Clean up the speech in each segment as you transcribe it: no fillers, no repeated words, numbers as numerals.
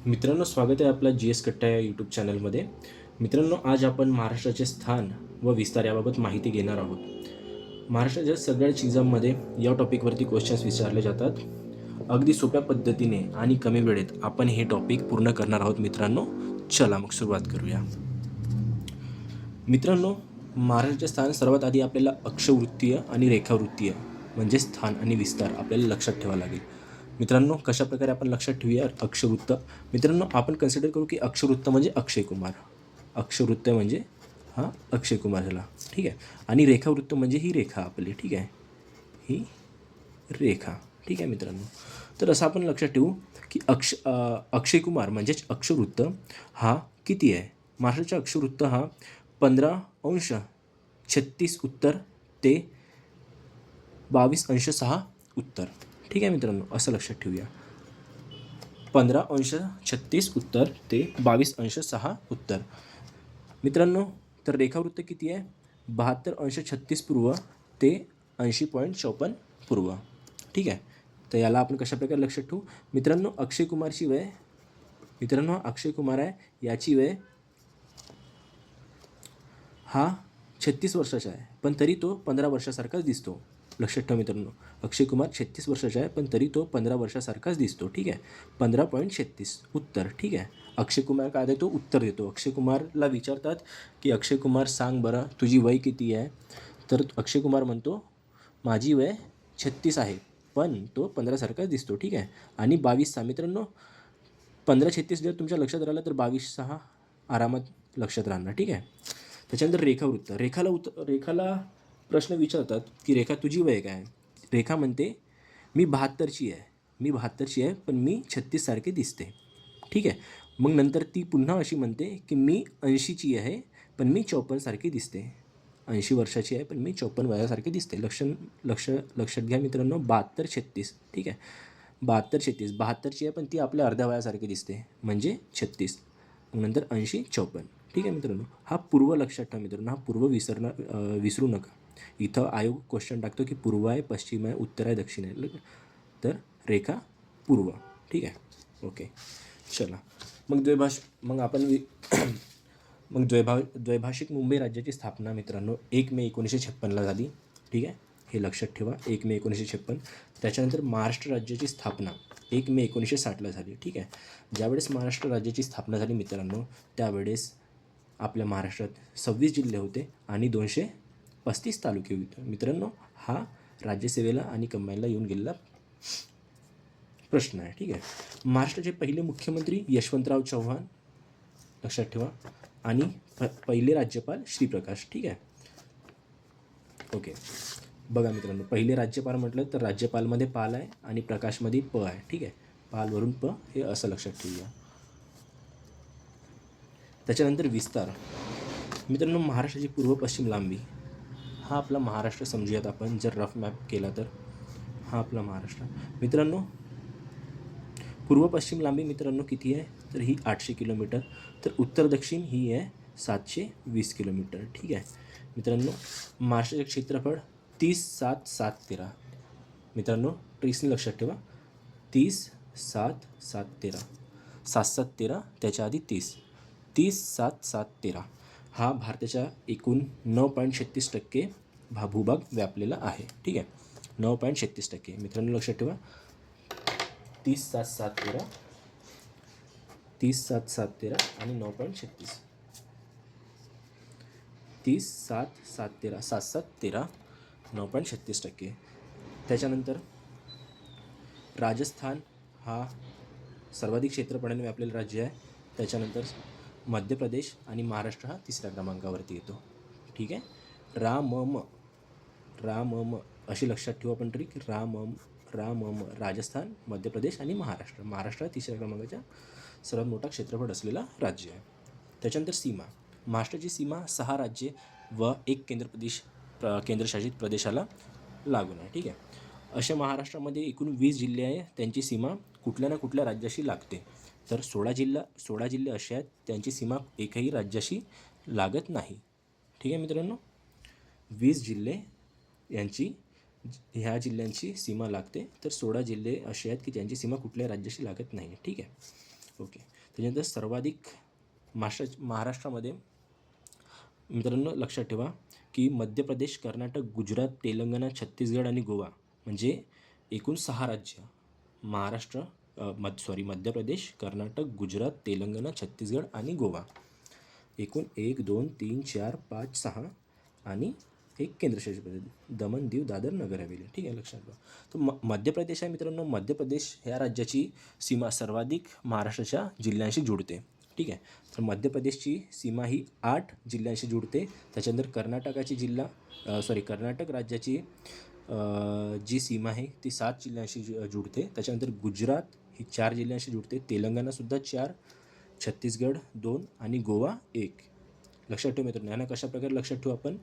मित्रांनो, स्वागत आहे आपला जी एस कट्टा या यूट्यूब चॅनलमध्ये. मित्रांनो, आज आपण महाराष्ट्राचे स्थान व विस्तार याबाबत माहिती घेणार आहोत. महाराष्ट्राच्या सगळ्या चीजांमध्ये या टॉपिकवरती क्वेश्चन्स विचारले जातात. अगदी सोप्या पद्धतीने आणि कमी वेळेत आपण हे टॉपिक पूर्ण करणार आहोत मित्रांनो. चला मग सुरुवात करूया. मित्रांनो, महाराष्ट्राचे स्थान सर्वात आधी आपल्याला अक्षवृत्तीय आणि रेखावृत्तीय म्हणजे स्थान आणि विस्तार आपल्याला लक्षात ठेवावं लागेल. मित्रांनो, कशाप्रकारे आपण लक्षात ठेवूया अक्षवृत्त. मित्रांनो, आपण कन्सिडर करू की अक्षवृत्त म्हणजे अक्षय कुमार. अक्षवृत्त म्हणजे हा अक्षय कुमार झाला, ठीक आहे. आणि रेखावृत्त म्हणजे ही रेखा आपली, ठीक आहे, ही रेखा, ठीक आहे मित्रांनो. तर असं आपण लक्षात ठेवू की अक्षय कुमार म्हणजेच अक्षवृत्त हा किती आहे. महाराष्ट्राचा अक्षवृत्त हा 15°36 उत्तर ते 22°6 उत्तर, ठीक आहे मित्रांनो. असं लक्षात ठेवूया, 15°36 उत्तर ते 22°6 उत्तर. मित्रांनो, तर रेखावृत्त किती आहे, 72°36 पूर्व ते 80.54 पूर्व, ठीक आहे. तर याला आपण कशाप्रकारे लक्षात ठेवू. मित्रांनो, अक्षय कुमारची वय, मित्रांनो अक्षय कुमार आहे, याची वय हा 36 वर्षाचा आहे, पण तरी तो 15 वर्षासारखाच दिसतो. लक्षात ठेवा मित्रांनो, अक्षय कुमार 36 वर्षाचा आहे, पण तरी तो 15 वर्षासारखाच दिसतो, ठीक आहे. 15.36 उत्तर, ठीक आहे. अक्षय कुमार काय देतो, उत्तर देतो. अक्षय कुमारला विचारतात की अक्षय कुमार सांग बरं तुझी वय किती आहे. तर अक्षय कुमार म्हणतो माझी वय 36 आहे, पण तो 15सारखाच दिसतो, ठीक आहे. आणि 22 मित्रांनो, 15-36 जर तुमच्या लक्षात राहिलं तर 22 आरामात लक्षात राहणार, ठीक आहे. त्याच्यानंतर रेखावृत्त. रेखाला प्रश्न विचारतात की रेखा तुझी वय काय. रेखा म्हणते मी 72ची आहे, पण मी 36सारखे दिसते, ठीक आहे. मग नंतर ती पुन्हा अशी म्हणते की मी 80ची आहे, पण मी 54सारखी दिसते. 80 वर्षाची आहे, पण मी 54 वयासारखी दिसते. लक्षात घ्या मित्रांनो, 72-36, ठीक आहे. 72-36, 72ची आहे, पण ती आपल्या अर्ध्या वयासारखी दिसते, म्हणजे 36. मग नंतर 80-54, ठीक आहे मित्रांनो. हा पूर्व लक्षात ठेवा मित्रांनो, हा पूर्व विसरू नका. इथं आयोग क्वेश्चन टाकतो की पूर्व आहे, पश्चिम आहे, उत्तर आहे, दक्षिण आहे. तर रेखा पूर्व, ठीक आहे. ओके, चला मग द्वैभाषिक मुंबई राज्याची स्थापना मित्रांनो 1 मे 1956ला झाली, ठीक आहे. हे लक्षात ठेवा, 1 मे 1956. त्याच्यानंतर महाराष्ट्र राज्याची स्थापना 1 मे 1960ला झाली, ठीक आहे. ज्यावेळेस महाराष्ट्र राज्याची स्थापना झाली मित्रांनो, त्यावेळेस आपल्या महाराष्ट्रात 26 जिल्हे होते आणि 235 तालुके होते मित्रांनो. हा राज्यसेवेला आणि कंबाईनला येऊन गेलेला प्रश्न आहे, ठीक आहे. महाराष्ट्राचे पहिले मुख्यमंत्री यशवंतराव चव्हाण, लक्षात ठेवा. आणि पहिले राज्यपाल श्रीप्रकाश, ठीक आहे. ओके, बघा मित्रांनो, पहिले राज्यपाल म्हटलं तर राज्यपालमध्ये पाल आहे आणि प्रकाशमध्ये प आहे, ठीक आहे. पालवरून प, हे असं लक्षात ठेवूया. त्याच्यानंतर विस्तार. मित्रांनो, महाराष्ट्राची पूर्व पश्चिम लांबी, हा आपला महाराष्ट्र समजूयात आपण. जर रफ मॅप केला तर हा आपला महाराष्ट्र मित्रांनो. पूर्व पश्चिम लांबी मित्रांनो किती आहे, तर ही 800 किलोमीटर. तर उत्तर दक्षिण ही आहे 720 किलोमीटर, ठीक आहे मित्रांनो. महाराष्ट्राचे क्षेत्रफळ 30,7,7,13 मित्रांनो. ट्रेसने लक्षात ठेवा, 30,7,7,13, 7,7,13 त्याच्या आधी 30,7,7,13. हा भारताच्या एकूण 9.36% भूभाग व्यापलेला आहे, ठीक आहे. 9.36% मित्रांनो, लक्षात ठेवा. 30,7,7,13, 30,7,7,13 आणि 9.36, 30,7,7,13, 7,7,13, 9.36%. त्याच्यानंतर राजस्थान हा सर्वाधिक क्षेत्रफळाने व्यापलेलं राज्य आहे. त्याच्यानंतर मध्य प्रदेश आणि महाराष्ट्र हा तिसऱ्या क्रमांकावरती येतो, ठीक आहे. रामम अशी लक्षात ठेवू आपण तरी की रामम राजस्थान, मध्य प्रदेश आणि महाराष्ट्र तिसऱ्या क्रमांकाच्या सर्वात मोठा क्षेत्रफळ असलेला राज्य आहे. त्याच्यानंतर सीमा. महाराष्ट्राची सीमा 6 राज्ये व 1 केंद्रशासित प्रदेशाला लागून आहे, ठीक आहे. अशा महाराष्ट्रामध्ये एकूण 20 जिल्हे आहे, त्यांची सीमा कुठल्या ना कुठल्या राज्याशी लागते. तर 16 जिल्हे असे आहेत त्यांची सीमा एकही राज्याशी लागत नाही, ठीक आहे मित्रांनो. 20 जिल्हे यांची ह्या जिल्ह्यांची सीमा लागते, तर 16 जिल्हे असे आहेत की त्यांची सीमा कुठल्याही राज्याशी लागत नाही, ठीक आहे. ओके, त्याच्यानंतर सर्वाधिक महाराष्ट्रामध्ये मित्रांनो लक्षात ठेवा की मध्य प्रदेश, कर्नाटक, गुजरात, तेलंगणा, छत्तीसगड आणि गोवा म्हणजे एकूण 6 राज्य. महाराष्ट्र मध्य प्रदेश, कर्नाटक, गुजरात, तेलंगणा, छत्तीसगड आणि गोवा. एकूण 1 2 3 4 5 6 आणि एक केंद्रशासित प्रदेश दमण, दीव, दादर, नगर हवेली. ठीक आहे, लक्षात ठेवा. तर मध्य प्रदेश आहे मित्रांनो. मध्य प्रदेश ह्या राज्याची सीमा सर्वाधिक महाराष्ट्राच्या जिल्ह्यांशी जुळते. ठीक आहे, तर मध्य प्रदेशची सीमा ही 8 जिल्ह्यांशी जुळते. त्याच्यानंतर कर्नाटक राज्याची जी सीमा आहे ती 7 जिल्ह्यांशी जुळते. त्याच्यानंतर गुजरात ही 4 जिल्ह्यांशी जुळते. तेलंगणासुद्धा 4, छत्तीसगड 2 आणि गोवा 1. लक्षात ठेवू मित्रांनो. यांना कशाप्रकारे लक्षात ठेवू आपण?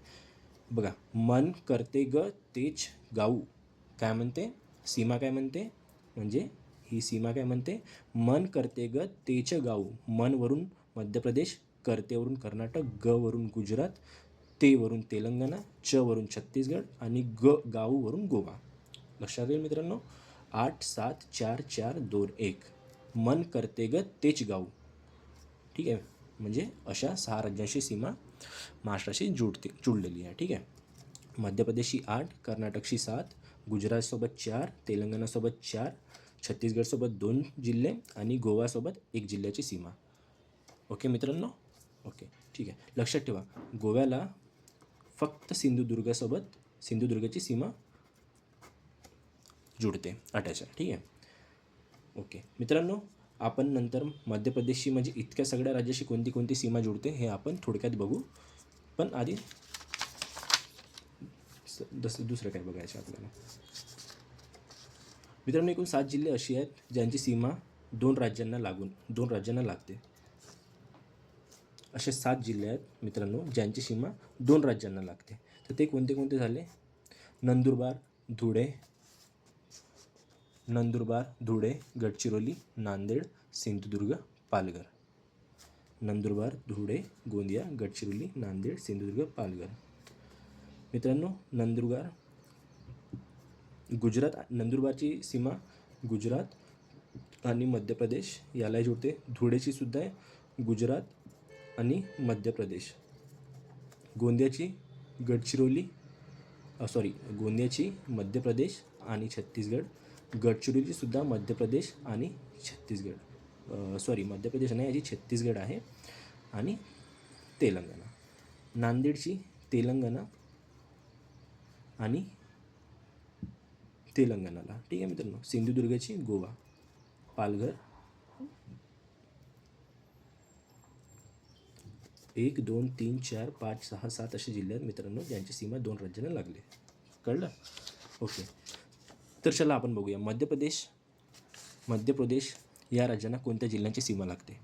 बघा, मन करते ग तेच गाऊ. काय म्हणते? सीमा काय म्हणते? म्हणजे ही सीमा काय म्हणते? मन करते ग तेच गाऊ. मनवरून मध्य प्रदेश, करतेवरून कर्नाटक, ग वरून गुजरात, ते वरून तेलंगणा, च वरून छत्तीसगड आणि गाऊवरून गोवा. लक्षात येईल मित्रांनो. 8 7 4 4 2 1. मन करते ग तेच गाऊ. ठीक आहे, म्हणजे अशा 6 राज्यांशी सीमा महाराष्ट्राशी जुळलेली आहे. ठीक आहे, मध्य प्रदेशशी 8, कर्नाटकशी 7, गुजरातसोबत 4, तेलंगणासोबत 4, छत्तीसगडसोबत 2 जिल्हे आणि गोवासोबत 1 जिल्ह्याची सीमा. ओके मित्रांनो. ओके, ठीक आहे. लक्षात ठेवा, गोव्याला फक्त सिंधुदुर्गाची सीमा जुळते अटॅच आहे. ठीक आहे, ओके मित्रांनो. आपण नंतर मध्य प्रदेशशी म्हणजे इतक्या सगळ्या राज्याशी कोणती कोणती सीमा जुळते हे आपण थोडक्यात बघू. पण आधी दुसरं काय बघायचं आपल्याला. मित्रांनो, एकूण 7 जिल्हे अशी आहेत ज्यांची सीमा 2 राज्यांना लागते. असे 7 जिल्हे आहेत मित्रांनो ज्यांची सीमा 2 राज्यांना लागते. तर ते कोणते कोणते झाले? नंदुरबार, धुळे, गडचिरोली, नांदेड, सिंधुदुर्ग, पालघर. नंदुरबार, धुळे, गोंदिया, गडचिरोली, नांदेड, सिंधुदुर्ग, पालघर. मित्रांनो, नंदुरबारची सीमा गुजरात आणि मध्य प्रदेश यालाही जुळते. धुळेची सुद्धा आहे गुजरात आणि मध्य प्रदेश. गोंदियाची मध्य प्रदेश आणि छत्तीसगड. गडचिरोली सुद्धा मध्य प्रदेश आणि छत्तीसगड. मध्य प्रदेश नाही, याची छत्तीसगड आहे आणि तेलंगणा. नांदेडची तेलंगणा आणि तेलंगणाला. ठीक आहे मित्रांनो. सिंधुदुर्गची गोवा, पालघर. 1 2 3 4 5 6 7 असे जिल्हे आहेत मित्रांनो ज्यांची सीमा 2 राज्यांना लागले. कळलं? ओके, तर चला आपण बघूया. मध्य प्रदेश या राज्यांना कोणत्या जिल्ह्यांची सीमा लागते.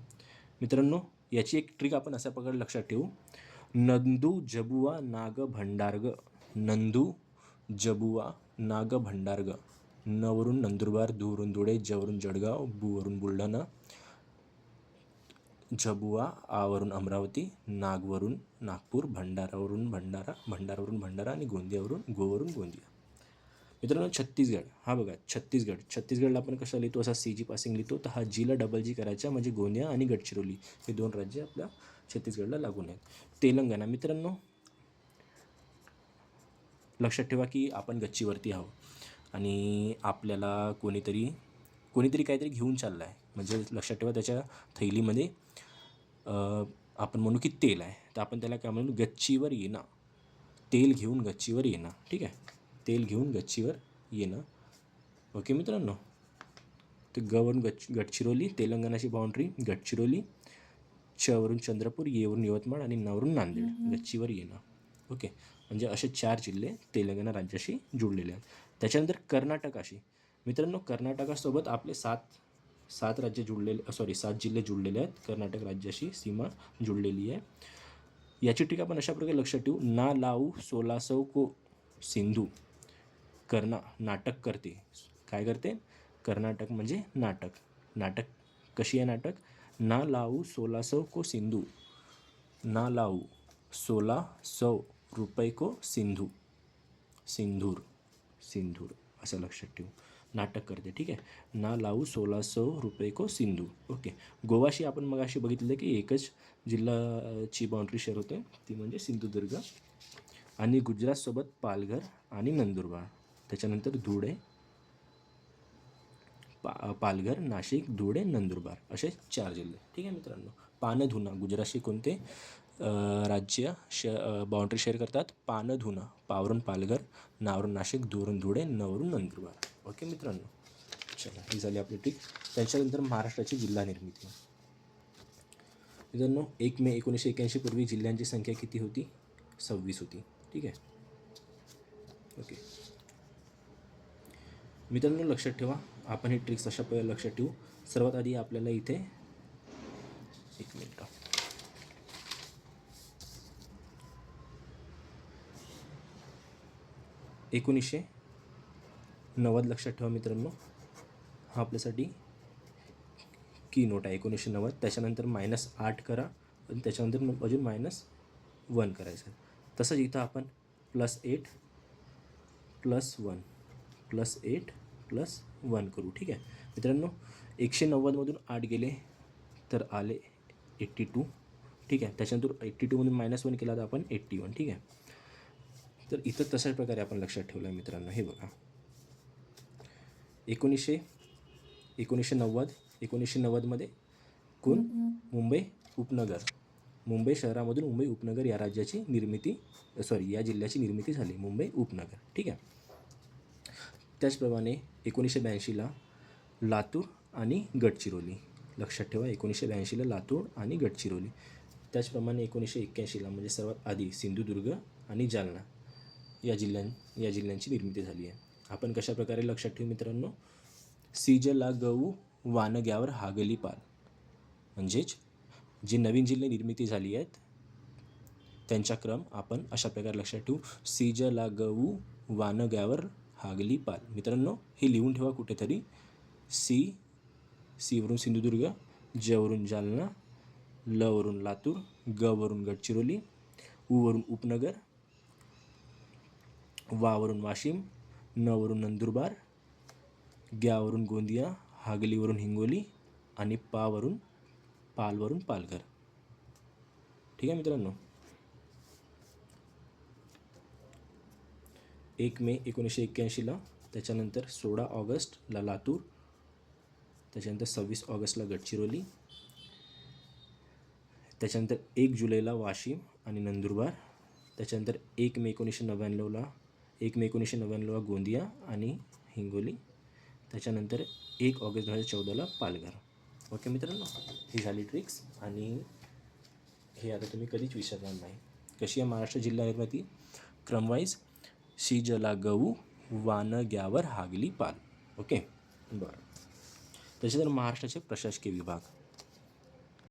मित्रांनो, याची एक ट्रिक आपण अशा प्रकारे लक्षात ठेवू. नंदू जबुआ नाग भंडारग. नंदू जबुआ नाग भंडारग. न वरून नंदुरबार, धू वरून धुळे, ज वरून जळगाव, बु वरून बुलढाणा, झबुआ, आ वरून अमरावती, नाग वरून नागपूर, भंडारावरून भंडारा आणि गोवरून गोंदिया. मित्रांनो, छत्तीसगड. हा बघा, छत्तीसगडला आपण कशा लिहितो? असा CG पासिंग लिहितो. तर हा जीला डबल G करायचा म्हणजे गोंदिया आणि गडचिरोली हे 2 राज्य आपल्या छत्तीसगडला लागून आहेत. तेलंगणा. मित्रांनो, लक्षात ठेवा की आपण गच्चीवरती आहोत आणि आपल्याला कोणीतरी काहीतरी घेऊन चाललं आहे. म्हणजे लक्षात ठेवा, त्याच्या थैलीमध्ये आपण म्हणू की तेल आहे. तर आपण त्याला काय म्हणू? गच्चीवर येणं. तेल घेऊन गच्चीवर येणं. ठीक आहे, तेल घेऊन गच्चीवर येणं. ओके मित्रांनो. तर ग वरून गडचिरोली, तेलंगणाची बाउंड्री गडचिरोली, च वरून चंद्रपूर, ये वरून यवतमाळ आणि न वरून नांदेड. गच्चीवर येणं. ओके, म्हणजे असे 4 जिल्हे तेलंगणा राज्याशी जुळलेले आहेत. त्याच्यानंतर कर्नाटकाशी. मित्रांनो, कर्नाटकासोबत आपले 7 जिल्हे जुळलेले आहेत. कर्नाटक राज्याशी सीमा जुळलेली आहे. याची ट्रिक आपण अशा प्रकारे लक्षात ठेवू. ना लावू 1600 को सिंधू. नाटक करते. काय करते? कर्नाटक म्हणजे नाटक. कशी आहे नाटक? ना लावू 1600 को सिंधू. ना लावू 1600 रुपये को सिंधू. सिंधूर असं लक्षात ठेवू. नाटक करते, ठीक आहे. ना लावू 1600 रुपये को सिंधू. ओके. गोवाशी आपण मग अशी बघितलं की एकच जिल्हाची बाउंड्री शेअर होते, ती म्हणजे सिंधुदुर्ग. आणि गुजरातसोबत पालघर आणि नंदुरबार. त्याच्यानंतर धुळे, पालघर, नाशिक, धुळे, नंदुरबार असे 4 जिल्हे. ठीक आहे मित्रांनो. पानधुना गुजरातशी कोणते राज्य बाउंड्री शेअर करतात? पानधुना. पावरून पालघर, नावरून नाशिक, धुवरून धुळे, नवरून नंदुरबार. ओके मित्रांनो. चला, ही झाली आपली ट्रिक. त्याच्यानंतर महाराष्ट्राची जिल्हा निर्मिती. मित्रांनो, 1 मे 1981 पूर्वी जिल्ह्यांची संख्या किती होती? 26 होती. ठीक आहे. ओके मित्रांनो, लक्षात ठेवा, आपण ही ट्रिक्स अशा लक्षात ठेवू. सर्वात आधी आपल्याला इथे 1 मिनिट 1990 लक्षात ठेवा मित्रांनो. हा आपल्यासाठी की नोट आहे 1990. त्याच्यानंतर -8 करा आणि त्याच्यानंतर अजून -1 करायचं. तसंच इथं आपण +8 +1 +8 +1 करू. ठीक आहे मित्रांनो. 190मधून 8 गेले तर आले 82. ठीक आहे. त्याच्यानंतर 82मधून -1 केला तर आपण 81. ठीक आहे. तर इथं तशाच प्रकारे आपण लक्षात ठेवलं आहे मित्रांनो. हे बघा, 1990मध्ये कोण? मुंबई उपनगर. मुंबई शहरामधून मुंबई उपनगर या राज्याची निर्मिती या जिल्ह्याची निर्मिती झाली, मुंबई उपनगर. ठीक आहे. त्याचप्रमाणे 1982ला लातूर आणि गडचिरोली. लक्षात ठेवा, 1982ला लातूर आणि गडचिरोली. त्याचप्रमाणे 1981ला म्हणजे सर्वात आधी सिंधुदुर्ग आणि जालना या जिल्ह्यांची निर्मिती झाली आहे. आपण कशाप्रकारे लक्षात ठेवू मित्रांनो? सिजला गऊ वानग्यावर हागली पाल. म्हणजेच जी नवीन जिल्हे निर्मिती झाली आहेत त्यांचा क्रम आपण अशा प्रकारे लक्षात ठेवू. सिजला गऊ वानग्यावर हागली पाल. मित्रांनो, हे लिहून ठेवा कुठेतरी. सीवरून सिंधुदुर्ग, जवरून जालना, लवरून लातूर, गवरून गडचिरोली, उवरून उपनगर, वावरून वाशिम, नवरून नंदुरबार, ग्यावरून गोंदिया, हागलीवरून हिंगोली आणि पालवरून पालघर. ठीक आहे मित्रांनो. 1 मे 1981ला, त्याच्यानंतर 16 ऑगस्टला लातूर, त्याच्यानंतर 26 ऑगस्टला गडचिरोली, त्याच्यानंतर 1 जुलैला वाशिम आणि नंदुरबार, त्याच्यानंतर 1 मे 1999ला गोंदिया आणि हिंगोली, त्याच्यानंतर 1 ऑगस्ट 2014ला पालघर. ओके मित्रांनो, ही झाली ट्रिक्स आणि हे आता तुम्ही कधीच विसरणार नाही. कशी आहे महाराष्ट्र जिल्हा निर्मिती? क्रमवाईज. सिजला गऊ वानग्यावर हागली पाल. ओके, बरं. त्याच्यानंतर महाराष्ट्राचे प्रशासकीय विभाग.